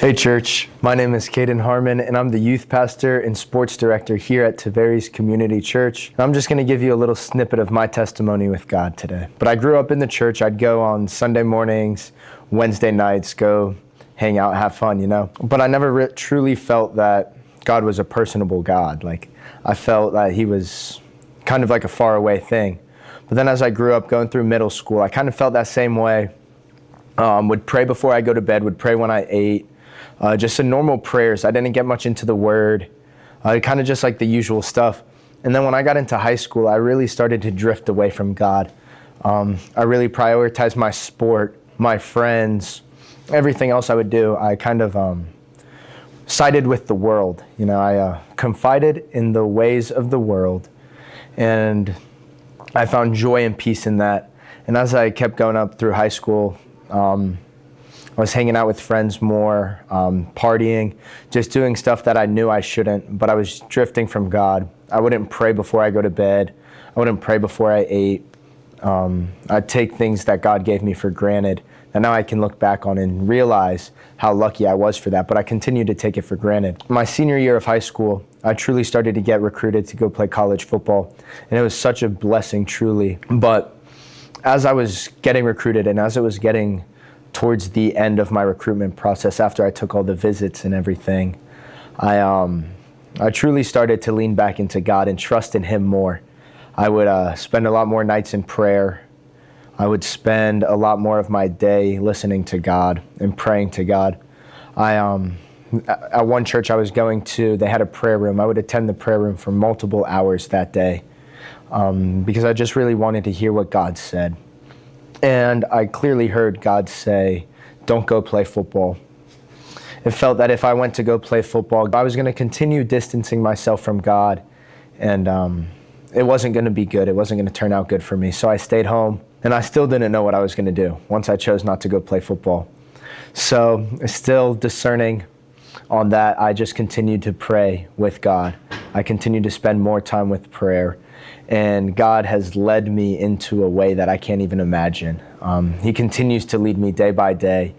Hey church, my name is Kaidan Harmon and I'm the youth pastor and sports director here at Tavares Community Church. I'm just going to give you a little snippet of my testimony with God today. But I grew up in the church. I'd go on Sunday mornings, Wednesday nights, go hang out, have fun, But I never truly felt that God was a personable God. I felt that he was kind of like a faraway thing. But then as I grew up going through middle school, I kind of felt that same way. Would pray before I go to bed, would pray when I ate. Just some normal prayers. I didn't get much into the word, kind of just like the usual stuff. And then when I got into high school, I really started to drift away from God. I really prioritized my sport, my friends, everything else I would do. I kind of sided with the world. I confided in the ways of the world, and I found joy and peace in that. And as I kept going up through high school, I was hanging out with friends more, partying, just doing stuff that I knew I shouldn't, but I was drifting from God. I wouldn't pray before I go to bed. I wouldn't pray before I ate. I'd take things that God gave me for granted, and now I can look back on and realize how lucky I was for that, but I continued to take it for granted. My senior year of high school, I truly started to get recruited to go play college football, and it was such a blessing, truly. But as I was getting recruited and as it was getting towards the end of my recruitment process, after I took all the visits and everything, I truly started to lean back into God and trust in him more. I would spend a lot more nights in prayer. I would spend a lot more of my day listening to God and praying to God. At one church I was going to, they had a prayer room. I would attend the prayer room for multiple hours that day because I just really wanted to hear what God said. And I clearly heard God say, don't go play football. It felt that if I went to go play football, I was going to continue distancing myself from God, and it wasn't going to be good. It wasn't going to turn out good for me. So I stayed home, and I still didn't know what I was going to do once I chose not to go play football. So still discerning on that, I just continued to pray with God. I continued to spend more time with prayer. And God has led me into a way that I can't even imagine. He continues to lead me day by day,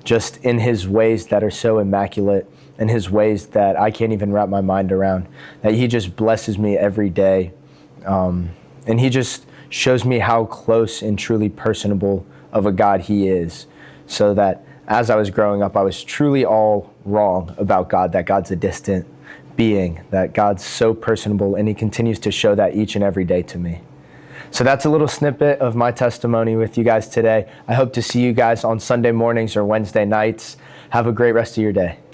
just in his ways that are so immaculate, and his ways that I can't even wrap my mind around, that he just blesses me every day. And he just shows me how close and truly personable of a God he is, so that as I was growing up, I was truly all wrong about God, that God's a distant being, that God's so personable, and he continues to show that each and every day to me. So that's a little snippet of my testimony with you guys today. I hope to see you guys on Sunday mornings or Wednesday nights. Have a great rest of your day.